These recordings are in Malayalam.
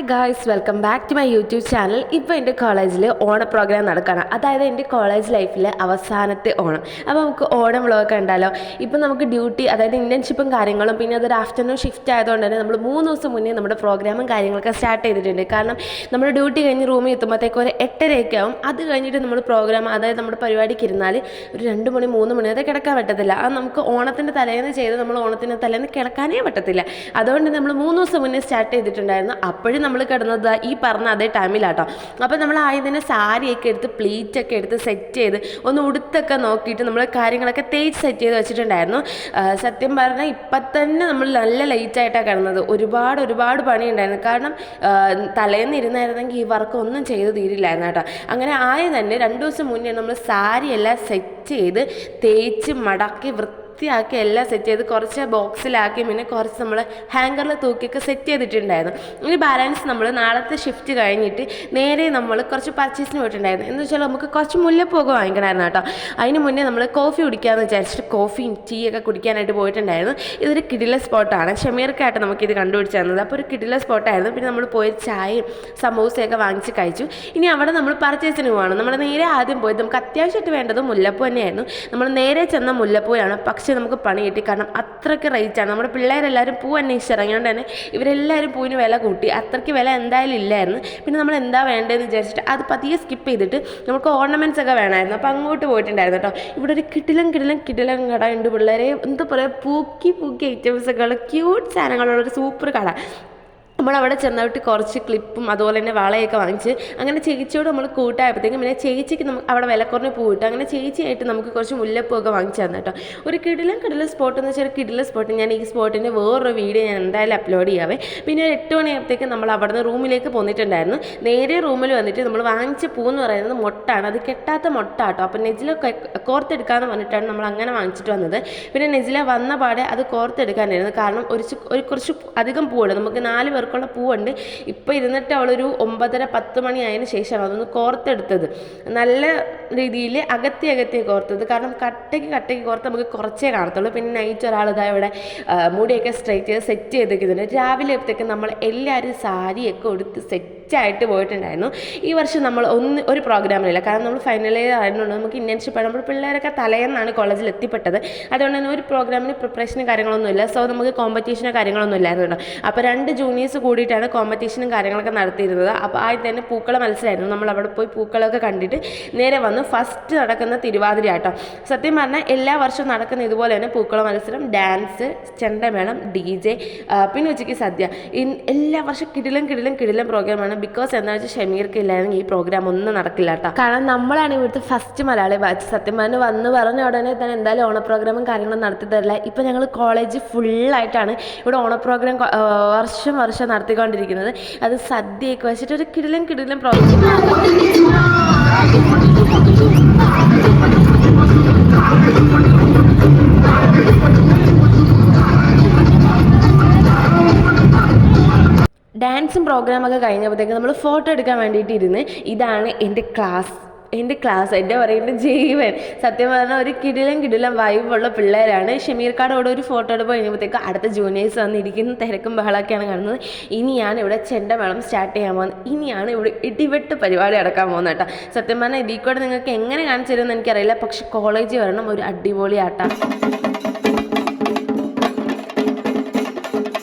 Guys, welcome back to my YouTube channel. ഇപ്പോൾ എൻ്റെ കോളേജിൽ ഓണ പ്രോഗ്രാം നടക്കുകയാണ്. അതായത് എൻ്റെ കോളേജ് ലൈഫിലെ അവസാനത്തെ ഓണം. അപ്പോൾ നമുക്ക് ഓണം വ്ളോഗ് കണ്ടാലോ. ഇപ്പോൾ നമുക്ക് ഡ്യൂട്ടി, അതായത് ഇൻറ്റേൺഷിപ്പും കാര്യങ്ങളും, പിന്നെ അതൊരു ആഫ്റ്റർനൂൺ ഷിഫ്റ്റ് ആയതുകൊണ്ട് തന്നെ നമ്മൾ 3 ദിവസം മുന്നേ നമ്മുടെ പ്രോഗ്രാമും കാര്യങ്ങളൊക്കെ സ്റ്റാർട്ട് ചെയ്തിട്ടുണ്ട്. കാരണം നമ്മുടെ ഡ്യൂട്ടി കഴിഞ്ഞ് റൂമിൽ എത്തുമ്പോഴത്തേക്ക് ഒരു 8:30 ആവും. അത് കഴിഞ്ഞിട്ട് നമ്മൾ പ്രോഗ്രാം, അതായത് നമ്മുടെ പരിപാടിക്ക് ഇരുന്നാൽ ഒരു 2 മണി 3 മണി വരെ കിടക്കാൻ പറ്റത്തില്ല. അത് നമുക്ക് ഓണത്തിൻ്റെ തലേന്ന് ചെയ്ത് നമ്മൾ ഓണത്തിൻ്റെ തലേന്ന് കിടക്കാനേ പറ്റത്തില്ല. അതുകൊണ്ട് നമ്മൾ 3 ദിവസം മുന്നേ സ്റ്റാർട്ട് ചെയ്തിട്ടുണ്ടായിരുന്നു. അപ്പോഴും നമ്മൾ കിടന്നത് ഈ പറഞ്ഞ അതേ ടൈമിലാട്ടോ. അപ്പോൾ നമ്മൾ ആദ്യം തന്നെ സാരിയൊക്കെ എടുത്ത് പ്ലീറ്റൊക്കെ എടുത്ത് സെറ്റ് ചെയ്ത് ഒന്ന് ഉടുത്തൊക്കെ നോക്കിയിട്ട് നമ്മൾ കാര്യങ്ങളൊക്കെ തേച്ച് സെറ്റ് ചെയ്ത് വെച്ചിട്ടുണ്ടായിരുന്നു. സത്യം പറഞ്ഞാൽ ഇപ്പം തന്നെ നമ്മൾ നല്ല ലേറ്റായിട്ടാണ് കിടന്നത്. ഒരുപാട് പണിയുണ്ടായിരുന്നു. കാരണം തലേന്ന് ഇരുന്നായിരുന്നെങ്കിൽ ഈ വർക്ക് ഒന്നും ചെയ്ത് തീരില്ലായിരുന്നു കേട്ടോ. അങ്ങനെ ആദ്യം തന്നെ 2 ദിവസം മുന്നേ നമ്മൾ സാരിയെല്ലാം സെറ്റ് ചെയ്ത് തേച്ച് മടക്കി വൃത്തിയാക്കി എല്ലാം സെറ്റ് ചെയ്ത് കുറച്ച് ബോക്സിലാക്കി, പിന്നെ കുറച്ച് നമ്മൾ ഹാങ്കറിൽ തൂക്കിയൊക്കെ സെറ്റ് ചെയ്തിട്ടുണ്ടായിരുന്നു. ഇനി ബാലൻസ് നമ്മൾ നാളത്തെ ഷിഫ്റ്റ് കഴിഞ്ഞിട്ട് നേരെ നമ്മൾ കുറച്ച് പർച്ചേസിന് പോയിട്ടുണ്ടായിരുന്നു. എന്ന് വെച്ചാൽ നമുക്ക് കുറച്ച് മുല്ലപ്പൂവൊക്കെ വാങ്ങിക്കണമായിരുന്നു കേട്ടോ. അതിന് മുന്നേ നമ്മൾ കോഫി കുടിക്കാമെന്ന് വിചാരിച്ചിട്ട് കോഫിയും ടീ ഒക്കെ കുടിക്കാനായിട്ട് പോയിട്ടുണ്ടായിരുന്നു. ഇതൊരു കിടില സ്പോട്ടാണ്. ഷമീർക്കായിട്ട് നമുക്കിത് കണ്ടുപിടിച്ച് തന്നത്. അപ്പോൾ ഒരു കിടില സ്പോട്ടായിരുന്നു. പിന്നെ നമ്മൾ പോയി ചായയും സമൂസയൊക്കെ വാങ്ങിച്ച് കഴിച്ചു. ഇനി അവിടെ നമ്മൾ പർച്ചേസിന് പോവാണ്. നമ്മൾ നേരെ ആദ്യം പോയത്, നമുക്ക് അത്യാവശ്യമായിട്ട് വേണ്ടത് മുല്ലപ്പൂ തന്നെയായിരുന്നു. നമ്മൾ നേരെ ചെന്ന മുല്ലപ്പൂവാണ്. പക്ഷേ നമുക്ക് പണി കിട്ടി. കാരണം അത്രയ്ക്ക് റേറ്റാണ്. നമ്മുടെ പിള്ളേരെല്ലാവരും പൂ അന്വേഷിച്ചിറങ്ങിയോണ്ട് തന്നെ ഇവരെല്ലാവരും പൂവിന് വില കൂട്ടി. അത്രയ്ക്ക് വില എന്തായാലും ഇല്ലായിരുന്നു. പിന്നെ നമ്മൾ എന്താ വേണ്ടതെന്ന് വിചാരിച്ചിട്ട് അത് പതിയെ സ്കിപ്പ് ചെയ്തിട്ട് നമുക്ക് ഓർണമെൻറ്റ്സ് ഒക്കെ വേണമായിരുന്നു. അപ്പോൾ അങ്ങോട്ട് പോയിട്ടുണ്ടായിരുന്നു കേട്ടോ. ഇവിടെ ഒരു കിടിലം കട ഉണ്ട്. പിള്ളേരെ എന്താ പറയുക, പൂക്കി ഐറ്റംസൊക്കെ ഉള്ള ക്യൂട്ട് സാധനങ്ങളുള്ളൊരു സൂപ്പർ കട. നമ്മളവിടെ ചെന്നിട്ട് കുറച്ച് ക്ലിപ്പും അതുപോലെ തന്നെ വളയൊക്കെ വാങ്ങിച്ച് അങ്ങനെ ചേച്ചിയോട് നമ്മൾ കൂട്ടായപ്പോഴത്തേക്കും പിന്നെ ചേച്ചിക്ക് നമുക്ക് അവിടെ വില കുറഞ്ഞ് പോയിട്ട് അങ്ങനെ ചേച്ചിയായിട്ട് നമുക്ക് കുറച്ച് മുല്ലപ്പൂവൊക്കെ വാങ്ങിച്ചു തന്നു കേട്ടോ. ഒരു കിടിലം സ്പോട്ട് എന്ന് വെച്ചാൽ ഒരു കിടിലം സ്പോട്ട്. ഞാൻ ഈ സ്പോട്ടിൻ്റെ വേറൊരു വീഡിയോ ഞാൻ എന്തായാലും അപ്ലോഡ് ചെയ്യാവേ. പിന്നെ ഒരു 8 മണിയാകുമ്പോഴത്തേക്കും നമ്മൾ അവിടെ നിന്ന് റൂമിലേക്ക് പോന്നിട്ടുണ്ടായിരുന്നു. നേരെ റൂമിൽ വന്നിട്ട് നമ്മൾ വാങ്ങിച്ച പൂ എന്ന് പറയുന്നത് മൊട്ടാണ്. അത് കെട്ടാത്ത മൊട്ട കേട്ടോ. അപ്പോൾ നെജില കോർത്തെടുക്കാമെന്ന് പറഞ്ഞിട്ടാണ് നമ്മൾ അങ്ങനെ വാങ്ങിച്ചിട്ട് വന്നത്. പിന്നെ നെജില വന്ന പാടെ അത് കോർത്തെടുക്കാനായിരുന്നു. കാരണം കുറച്ച് അധികം പൂവുണ്ട്. നമുക്ക് 4 പേർക്കുള്ള പൂവുണ്ട്. ഇപ്പോൾ ഇരുന്നിട്ട് അവളൊരു 9:30-10 മണി ആയതിനു ശേഷമാണ് അതൊന്ന് കോർത്തെടുത്തത്. നല്ല രീതിയിൽ അകത്തി കോർത്തത്. കാരണം കട്ടയ്ക്ക് കോർത്ത് നമുക്ക് കുറച്ചേ കാണത്തുള്ളൂ. പിന്നെ നൈറ്റ് ഒരാൾ ഇതാ ഇവിടെ മുടിയൊക്കെ സ്ട്രൈറ്റ് ചെയ്ത് സെറ്റ് ചെയ്തിരിക്കുന്നുണ്ട്. രാവിലെ ആയപ്പോഴത്തേക്ക് നമ്മൾ എല്ലാവരും സാരിയൊക്കെ എടുത്ത് സെറ്റായിട്ട് പോയിട്ടുണ്ടായിരുന്നു. ഈ വർഷം നമ്മൾ ഒരു പ്രോഗ്രാമിലില്ല. കാരണം നമ്മൾ ഫൈനൽ ഇയർ ആയതുകൊണ്ട് നമുക്ക് ഇൻറ്റേൺഷിപ്പ് നമ്മൾ പിള്ളേരൊക്കെ തലേന്നാണ് കോളേജിൽ എത്തിപ്പെട്ടത്. അതുകൊണ്ട് തന്നെ ഒരു പ്രോഗ്രാമിന് പ്രിപ്പറേഷനും കാര്യങ്ങളൊന്നുമില്ല. സോ നമുക്ക് കോമ്പറ്റീഷനോ കാര്യങ്ങളൊന്നും ഇല്ലായിരുന്നു കേട്ടോ. അപ്പോൾ 2 ജൂനിയേഴ്സ് കൂടിയിട്ടാണ് കോമ്പറ്റീഷനും കാര്യങ്ങളൊക്കെ നടത്തിയിരുന്നത്. അപ്പോൾ ആദ്യം തന്നെ പൂക്കള മത്സരമായിരുന്നു. നമ്മൾ അവിടെ പോയി പൂക്കളൊക്കെ കണ്ടിട്ട് നേരെ വന്ന് ഫസ്റ്റ് നടക്കുന്ന തിരുവാതിര കേട്ടോ. സത്യം പറഞ്ഞാൽ എല്ലാ വർഷവും നടക്കുന്ന ഇതുപോലെ തന്നെ പൂക്കള മത്സരം, ഡാൻസ്, ചെണ്ടമേളം, DJ, പിന്നെ ഉച്ചയ്ക്ക് സദ്യ. എല്ലാ വർഷവും കിടിലം പ്രോഗ്രാമാണ്. ബിക്കോസ് എന്താ വെച്ചാൽ ഷമീർക്ക് ഇല്ലായിരുന്നെങ്കിൽ ഈ പ്രോഗ്രാം ഒന്നും നടക്കില്ല കേട്ടോ. കാരണം നമ്മളാണ് ഇവിടുത്തെ ഫസ്റ്റ് മലയാളി ബാച്ച്. സത്യം പറഞ്ഞാൽ വന്ന് പറഞ്ഞ ഉടനെ തന്നെ എന്തായാലും ഓണ പ്രോഗ്രാമും കാര്യങ്ങളും നടത്തി തരില്ല. ഇപ്പോൾ ഞങ്ങൾ കോളേജ് ഫുള്ളായിട്ടാണ് ഇവിടെ ഓണ പ്രോഗ്രാം വർഷം നടത്തിക്കൊണ്ടിരിക്കുന്നത്. അത് സദ്യയൊക്കെ വെച്ചിട്ട് ഒരു കിടിലം പ്രോഗ്രാം. ഡാൻസും പ്രോഗ്രാമൊക്കെ കഴിഞ്ഞപ്പോഴത്തേക്ക് നമ്മൾ ഫോട്ടോ എടുക്കാൻ വേണ്ടിയിട്ട് ഇരുന്ന്. ഇതാണ് എൻ്റെ ക്ലാസ്, എൻ്റെ പറയുന്നത് ജീവൻ. സത്യം പറഞ്ഞാൽ ഒരു കിടിലം വൈബുള്ള പിള്ളേരാണ്. ഷമീർക്കാടോടെ ഒരു ഫോട്ടോ എടുപ്പ് കഴിഞ്ഞപ്പോഴത്തേക്ക് അടുത്ത ജൂനിയേഴ്സ് വന്നിരിക്കുന്ന തിരക്കും ബഹളമൊക്കെയാണ് കാണുന്നത്. ഇനിയാണ് ഇവിടെ ചെണ്ടമേളം സ്റ്റാർട്ട് ചെയ്യാൻ പോകുന്നത്. ഇനിയാണ് ഇവിടെ ഇടിവെട്ട് പരിപാടി നടക്കാൻ പോകുന്നത് കേട്ടോ. സത്യം പറഞ്ഞാൽ ഇതിൽ കൂടെ നിങ്ങൾക്ക് എങ്ങനെ കാണിച്ചു തരുമെന്ന് എനിക്കറിയില്ല. പക്ഷെ കോളേജിൽ വരണം, ഒരു അടിപൊളി ആട്ടം.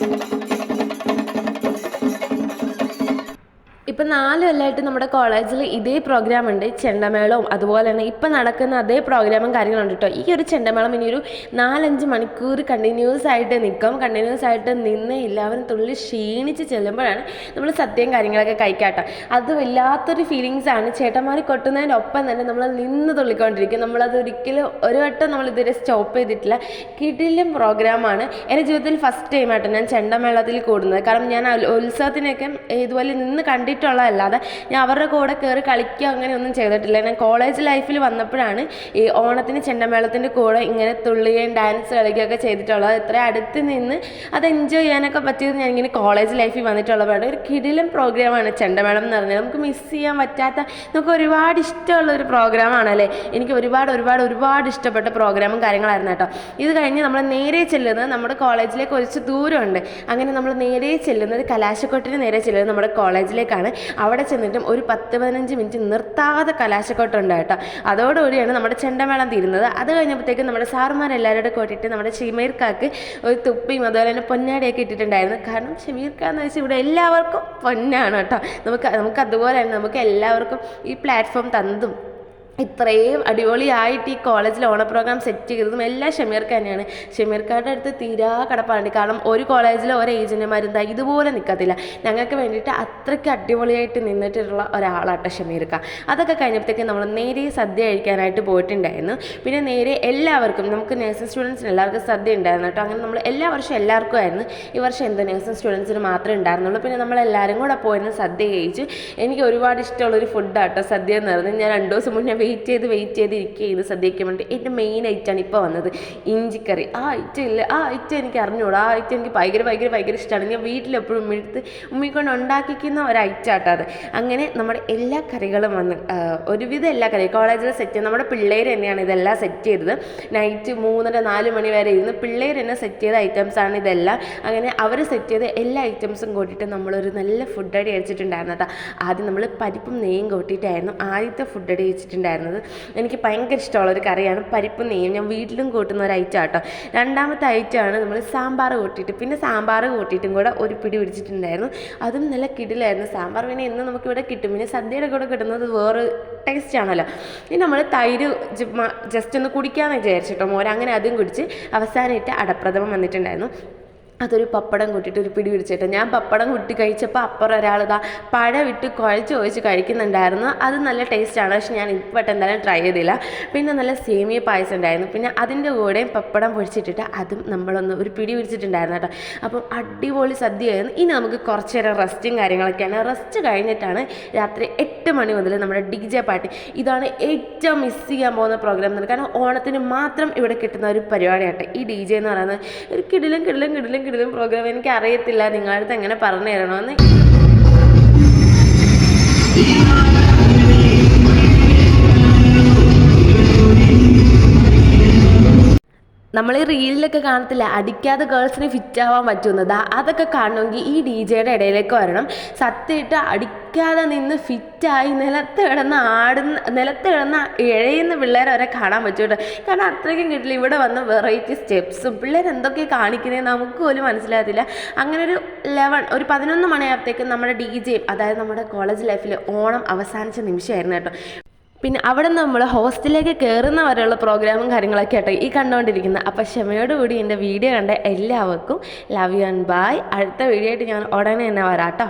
ഇപ്പം 4 കൊല്ലമായിട്ട് നമ്മുടെ കോളേജിൽ ഇതേ പ്രോഗ്രാം ഉണ്ട്. ചെണ്ടമേളവും അതുപോലെ തന്നെ ഇപ്പം നടക്കുന്ന അതേ പ്രോഗ്രാമും കാര്യങ്ങളുണ്ട് കേട്ടോ. ഈ ഒരു ചെണ്ടമേളം ഇനി ഒരു 4-5 മണിക്കൂർ കണ്ടിന്യൂസ് ആയിട്ട് നിൽക്കും. കണ്ടിന്യൂസ് ആയിട്ട് നിന്ന് എല്ലാവരും തുള്ളി ക്ഷീണിച്ച് ചെല്ലുമ്പോഴാണ് നമ്മൾ സദ്യയും കാര്യങ്ങളൊക്കെ കഴിക്കാട്ടോ. അത് വല്ലാത്തൊരു ഫീലിങ്സാണ്. ചേട്ടന്മാർ കൊട്ടുന്നതിനൊപ്പം തന്നെ നമ്മൾ നിന്ന് തുള്ളിക്കൊണ്ടിരിക്കും. നമ്മളത് ഒരിക്കലും ഒരു വട്ടം നമ്മൾ ഇതുവരെ സ്റ്റോപ്പ് ചെയ്തിട്ടില്ല. കിടിലം പ്രോഗ്രാമാണ്. എൻ്റെ ജീവിതത്തിൽ ഫസ്റ്റ് ടൈമായിട്ട് ഞാൻ ചെണ്ടമേളത്തിൽ കൂടുന്നത്. കാരണം ഞാൻ ഉത്സവത്തിനൊക്കെ ഇതുപോലെ നിന്ന് കണ്ടിട്ടുണ്ട്. പോയിട്ടുള്ളതല്ലാതെ ഞാൻ അവരുടെ കൂടെ കയറി കളിക്കുക അങ്ങനെയൊന്നും ചെയ്തിട്ടില്ല. ഞാൻ കോളേജ് ലൈഫിൽ വന്നപ്പോഴാണ് ഈ ഓണത്തിന് ചെണ്ടമേളത്തിൻ്റെ കൂടെ ഇങ്ങനെ തുള്ളുകയും ഡാൻസ് കളിക്കുകയൊക്കെ ചെയ്തിട്ടുള്ളത്. ഇത്ര അടുത്ത് നിന്ന് അത് എൻജോയ് ചെയ്യാനൊക്കെ പറ്റിയത് ഞാൻ ഇങ്ങനെ കോളേജ് ലൈഫിൽ വന്നിട്ടുള്ളതാണ്. ഒരു കിടിലൻ പ്രോഗ്രാമാണ് ചെണ്ടമേളം എന്ന് പറഞ്ഞാൽ. നമുക്ക് മിസ് ചെയ്യാൻ പറ്റാത്ത, നമുക്ക് ഒരുപാട് ഇഷ്ടമുള്ളൊരു പ്രോഗ്രാമാണല്ലേ. എനിക്ക് ഒരുപാട് ഇഷ്ടപ്പെട്ട പ്രോഗ്രാമും കാര്യങ്ങളായിരുന്നു കേട്ടോ. ഇത് കഴിഞ്ഞ് നമ്മൾ നേരെ ചെല്ലുന്നത് നമ്മുടെ കോളേജിലേക്ക് കുറച്ച് ദൂരമുണ്ട്. അങ്ങനെ നമ്മൾ നേരെ ചെല്ലുന്നത് കലാശക്കൊട്ടിന് നേരെ ചെല്ലുന്നത് നമ്മുടെ കോളേജിലേക്കാണ്. അവിടെ ചെന്നിട്ടും ഒരു 10-15 മിനിറ്റ് നിർത്താതെ കലാശക്കൊട്ടുണ്ട് കേട്ടോ. അതോടുകൂടിയാണ് നമ്മുടെ ചെണ്ടമേളം തീരുന്നത്. അത് കഴിഞ്ഞപ്പോഴത്തേക്കും നമ്മുടെ സാറുമാരെല്ലാവരോടും കൂട്ടിയിട്ട് നമ്മുടെ ഷമീർക്കാക്ക് ഒരു തുപ്പിയും അതുപോലെ തന്നെ പൊന്നാടിയൊക്കെ ഇട്ടിട്ടുണ്ടായിരുന്നു. കാരണം ഷമീർക്കാന്ന് വെച്ചാൽ ഇവിടെ എല്ലാവർക്കും പൊന്നാണ് കേട്ടോ. നമുക്ക് അതുപോലെ തന്നെ നമുക്ക് എല്ലാവർക്കും ഈ പ്ലാറ്റ്ഫോം തന്നതും ഇത്രയും അടിപൊളിയായിട്ട് ഈ കോളേജിൽ ഓണ പ്രോഗ്രാം സെറ്റ് ചെയ്തതും എല്ലാം ഷമീർക്ക് തന്നെയാണ്. ഷമീർക്കാരുടെ അടുത്ത് തീരാ കടപ്പാടുണ്ട്. കാരണം ഒരു കോളേജിൽ ഓരോ ഏജന്റുമാരെന്താ ഇതുപോലെ നിൽക്കത്തില്ല. ഞങ്ങൾക്ക് വേണ്ടിയിട്ട് അത്രയ്ക്ക് അടിപൊളിയായിട്ട് നിന്നിട്ടുള്ള ഒരാളാട്ടോ ഷമീർക്ക. അതൊക്കെ കഴിഞ്ഞപ്പോഴത്തേക്കും നമ്മൾ നേരെ സദ്യ കഴിക്കാനായിട്ട് പോയിട്ടുണ്ടായിരുന്നു. പിന്നെ നേരെ എല്ലാവർക്കും, നമുക്ക് നഴ്സിംഗ് സ്റ്റുഡൻസിന് എല്ലാവർക്കും സദ്യ ഉണ്ടായിരുന്നു കേട്ടോ. അങ്ങനെ നമ്മൾ എല്ലാ വർഷവും എല്ലാവർക്കും ആയിരുന്നു. ഈ വർഷം എന്തോ നഴ്സിംഗ് സ്റ്റുഡൻസിന് മാത്രമേ ഉണ്ടായിരുന്നുള്ളൂ. പിന്നെ നമ്മളെല്ലാവരും കൂടെ പോയിരുന്നു സദ്യ കഴിച്ചു. എനിക്ക് ഒരുപാട് ഇഷ്ടമുള്ളൊരു ഫുഡാട്ടോ സദ്യ എന്ന് പറയുന്നത്. ഞാൻ 2 ദിവസം മുന്നേ വെയിറ്റ് ചെയ്ത് ഇരിക്കുകയായിരുന്നു സദ്യയ്ക്ക് വേണ്ടി. എൻ്റെ മെയിൻ ഐറ്റമാണ് ഇപ്പോൾ വന്നത്, ഇഞ്ചിക്കറി. ആ ഐറ്റം എനിക്ക് അറിഞ്ഞൂടാ. ആ ഐറ്റം എനിക്ക് ഭയങ്കര ഇഷ്ടമാണ്. ഞാൻ വീട്ടിലെപ്പോഴും ഉമ്മിക്കൊണ്ട് ഉണ്ടാക്കിക്കുന്ന ഒരു ഐറ്റം ആട്ടോ അത്. അങ്ങനെ നമ്മുടെ എല്ലാ കറികളും വന്ന്, ഒരുവിധം എല്ലാ കറിയും കോളേജിൽ സെറ്റ് ചെയ്ത് നമ്മുടെ പിള്ളേർ തന്നെയാണ് ഇതെല്ലാം സെറ്റ് ചെയ്തത്. നൈറ്റ് 3-4 മണി വരെ ഇരുന്ന് പിള്ളേർ തന്നെ സെറ്റ് ചെയ്ത ഐറ്റംസാണ് ഇതെല്ലാം. അങ്ങനെ അവർ സെറ്റ് ചെയ്ത എല്ലാ ഐറ്റംസും കൂട്ടിയിട്ട് നമ്മളൊരു നല്ല ഫുഡ് അടി അടിച്ചിട്ടുണ്ടായിരുന്നു കേട്ടോ. ആദ്യം നമ്മൾ പരിപ്പും നെയ്യും കൂട്ടിയിട്ടായിരുന്നു ആദ്യത്തെ ഫുഡ് അടി വെച്ചിട്ടുണ്ടായിരുന്നത്. എനിക്ക് ഭയങ്കര ഇഷ്ടമുള്ളൊരു കറിയാണ് പരിപ്പും നെയ്യും. ഞാൻ വീട്ടിലും കൂട്ടുന്ന ഒരു ഐറ്റം കേട്ടോ. രണ്ടാമത്തെ ഐറ്റമാണ് നമ്മൾ സാമ്പാർ കൂട്ടിയിട്ട്, പിന്നെ സാമ്പാർ കൂട്ടിയിട്ടും കൂടെ ഒരു പിടി പിടിച്ചിട്ടുണ്ടായിരുന്നു. അതും നല്ല കിടിലായിരുന്നു. സാമ്പാർ പിന്നെ ഇന്ന് നമുക്കിവിടെ കിട്ടും. പിന്നെ സദ്യയുടെ കൂടെ കിട്ടുന്നത് വേറെ ടേസ്റ്റ് ആണല്ലോ. ഇനി നമ്മൾ തൈര് ജസ്റ്റ് ഒന്ന് കുടിക്കാമെന്ന് വിചാരിച്ചിട്ടോ മോര്. അങ്ങനെ അതും കുടിച്ച് അവസാനമായിട്ട് അടപ്രഥമൻ വന്നിട്ടുണ്ടായിരുന്നു. അതൊരു പപ്പടം കൂട്ടിയിട്ട് ഒരു പിടി പിടിച്ചിട്ട് ഞാൻ പപ്പടം കൂട്ടി കഴിച്ചപ്പോൾ അപ്പുറം ഒരാളിതാ പഴമിട്ട് കുഴച്ച് കഴിക്കുന്നുണ്ടായിരുന്നു. അത് നല്ല ടേസ്റ്റാണ്. പക്ഷെ ഞാൻ ഇപ്പോൾ എന്തായാലും ട്രൈ ചെയ്തില്ല. പിന്നെ നല്ല സേമിയ പായസം ഉണ്ടായിരുന്നു. പിന്നെ അതിൻ്റെ കൂടെയും പപ്പടം പൊടിച്ചിട്ടിട്ട് അതും നമ്മളൊന്ന് ഒരു പിടി പിടിച്ചിട്ടുണ്ടായിരുന്നു കേട്ടോ. അപ്പം അടിപൊളി സദ്യയായിരുന്നു. ഇനി നമുക്ക് കുറച്ച് നേരം റെസ്റ്റും കാര്യങ്ങളൊക്കെയാണ്. റെസ്റ്റ് കഴിഞ്ഞിട്ടാണ് രാത്രി 8 മണി മുതൽ നമ്മുടെ DJ പാർട്ടി. ഇതാണ് ഏറ്റവും മിസ് ചെയ്യാൻ പോകുന്ന പ്രോഗ്രാം എന്ന്. കാരണം ഓണത്തിന് മാത്രം ഇവിടെ കിട്ടുന്ന ഒരു പരിപാടിയാട്ടെ ഈ DJ എന്ന് പറയുന്നത്. ഒരു കിടിലും പ്രോഗ്രാം. എനിക്ക് അറിയത്തില്ല നിങ്ങളുടെ അടുത്ത് എങ്ങനെ പറഞ്ഞു തരണമെന്ന്. നമ്മൾ ഈ റീലിലൊക്കെ കാണത്തില്ല അടിക്കാതെ ഗേൾസിന് ഫിറ്റ് ആവാൻ പറ്റുന്നത്. അതൊക്കെ കാണണമെങ്കിൽ ഈ DJയുടെ ഇടയിലേക്ക് വരണം. സത്യമായിട്ട് അടിക്കാതെ നിന്ന് ഫിറ്റായി നിലത്ത് കിടന്ന് ഇഴയുന്ന പിള്ളേരെ വരെ കാണാൻ പറ്റും കേട്ടോ. കാരണം അത്രയ്ക്കും കിട്ടില്ല. ഇവിടെ വന്ന് വെറൈറ്റി സ്റ്റെപ്സും പിള്ളേർ എന്തൊക്കെ കാണിക്കുന്നത് നമുക്ക് പോലും മനസ്സിലാകത്തില്ല. അങ്ങനെ ഒരു 11 മണിയാകുമ്പോഴത്തേക്കും നമ്മുടെ DJയും, അതായത് നമ്മുടെ കോളേജ് ലൈഫിൽ ഓണം അവസാനിച്ച നിമിഷമായിരുന്നു കേട്ടോ. പിന്നെ അവിടെ നിന്ന് നമ്മൾ ഹോസ്റ്റലിലേക്ക് കയറുന്ന വരെയുള്ള പ്രോഗ്രാമും കാര്യങ്ങളൊക്കെ ആട്ടോ ഈ കണ്ടുകൊണ്ടിരിക്കുന്നത്. അപ്പോൾ ക്ഷമയോടുകൂടി എൻ്റെ വീഡിയോ കണ്ട എല്ലാവർക്കും ലവ് യു ആൻഡ് ബൈ. അടുത്ത വീഡിയോ ആയിട്ട് ഞാൻ ഉടനെ തന്നെ വരാം കേട്ടോ.